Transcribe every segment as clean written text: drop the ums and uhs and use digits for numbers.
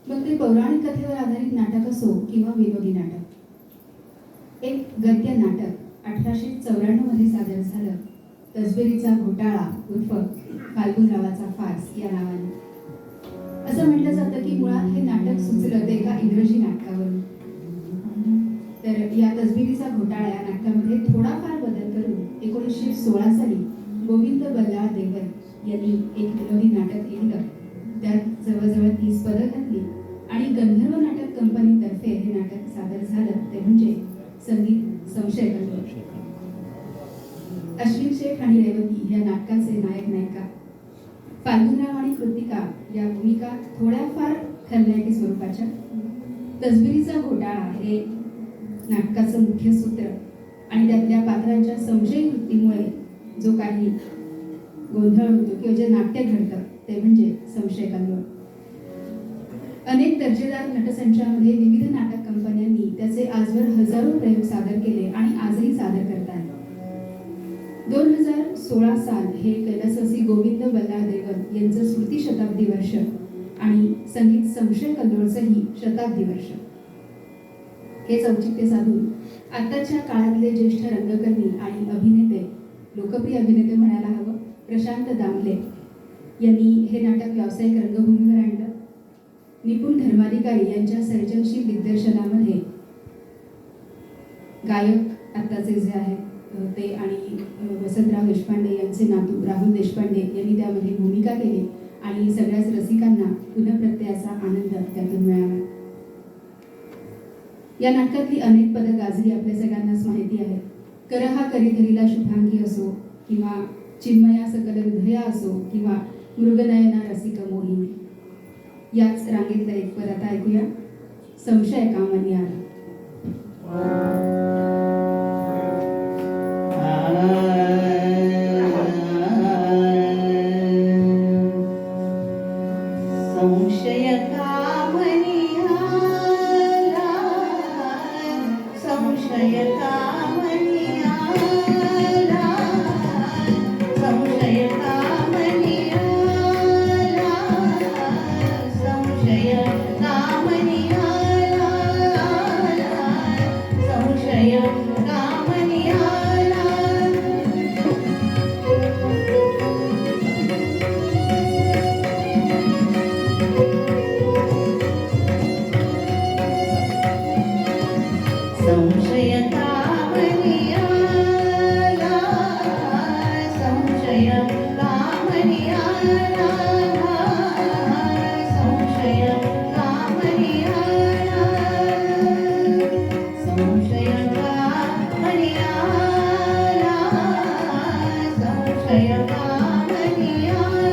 मग ते पौराणिक कथेवर आधारित नाटक असो किंवा विनोदी नाटक. एक गद्य नाटक 1894 मध्ये सादर झालं, तसबिरीचा घोटाळा उर्फ फाल्गुनरावाचा फार्स या नावाने. असं म्हटलं जातं की मुळात हे नाटक सुचलं ते एका इंग्रजी नाटकावरून. तर या तसबिरीचा घोटाळा या नाटकामध्ये थोडाफार बदल करून 1916 साली गोविंद बल्लाळ देवर यांनी एक विनोदी नाटक लिहिलं. त्यात जवळजवळ 30 पदं घातली आणि गंधर्व नाटक कंपनीतर्फे हे नाटक सादर झालं, ते म्हणजे संगीत संशय कल्लोळ. अश्विन शेठ आणि रेवती या नाटकाचे नायक नायिका. फाल्गुनराव आणि कृतिका या भूमिका थोड्याफार खलनायकी स्वरूपाच्या. तसबिरीचा घोटाळा हे नाटकाचं मुख्य सूत्र आणि त्यातल्या पात्रांच्या संशयी वृत्तीमुळे जो काही गोंधळ होतो किंवा जे नाट्य घडतं ते म्हणजे संशय कल्लोळ. अनेक दर्जेदार नटसंचामध्ये विविध नाटक कंपन्यांनी त्याचे आजवर हजारो प्रयोग सादर केले आणि आजही सादर करतात. 2016 साल हे कैलासवासी गोविंद बल्लाळ देवर यांचं स्मृती शताब्दी वर्ष आणि संगीत संशय कल्लोळचंही शताब्दी वर्ष. हेच औचित्य साधून आताच्या काळातले ज्येष्ठ रंगकर्मी आणि अभिनेते, लोकप्रिय अभिनेते म्हणायला हवं, प्रशांत दामले यांनी हे नाटक व्यावसायिक रंगभूमीवर आणलं. निपुण धर्माधिकारी यांच्या सर्जनशील दिग्दर्शनामध्ये गायक आत्ताचे जे आहेत ते आणि वसंतराव देशपांडे यांचे नातू राहुल देशपांडे यांनी त्यामध्ये भूमिका केली आणि सगळ्याच रसिकांना पुनःप्रत्ययाचा आनंद त्यातून मिळाला. या नाटकातली अनेक पदं गाजली आपल्या सगळ्यांनाच माहिती आहे. कर हा करीधरीला शुभांगी असो किंवा चिन्मया सकल हृदया असो किंवा मृगनयना रसिक मोहिनी. याच रांगेतलं एक पद आता ऐकूया, संशय कामनी आला. संशय कामनी आला, संशय कामनी आला, संशय कामनी आला, संशय कामनी आला, संशय कामनी आला. संशय कामनी आला, संशय कामनी आला, संशय कामनी आला, संशय कामनी आला, संशय कामनी आला.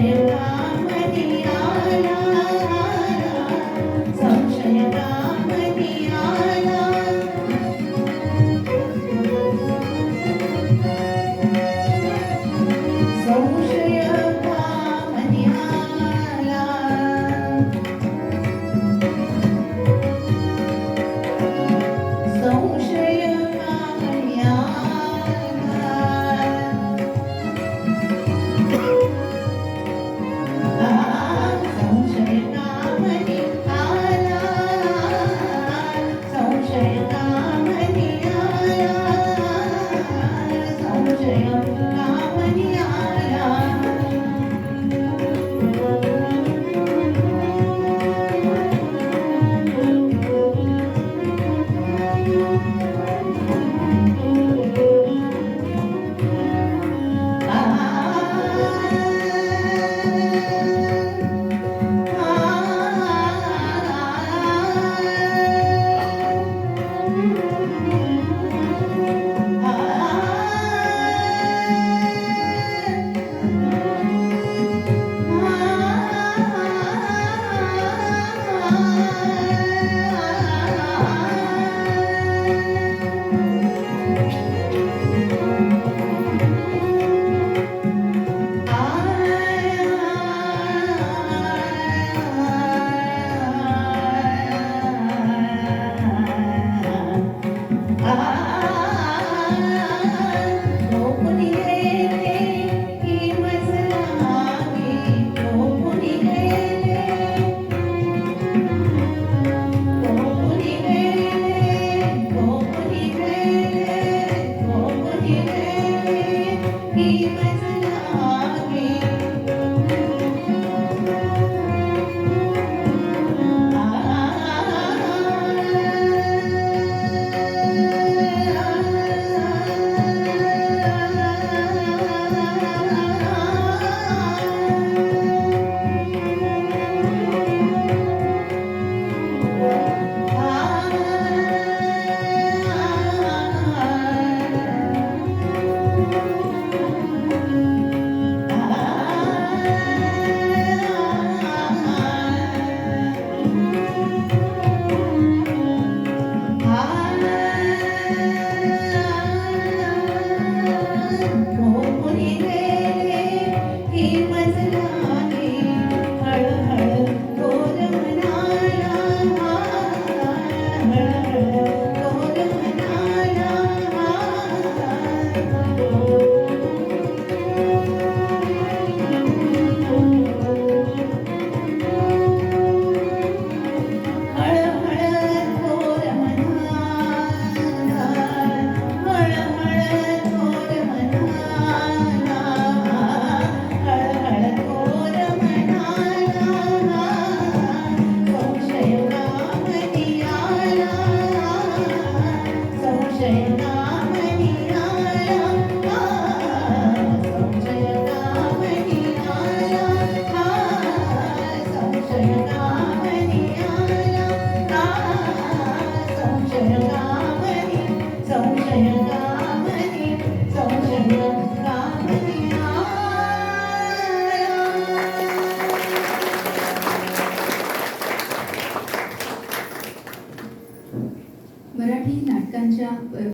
मयंका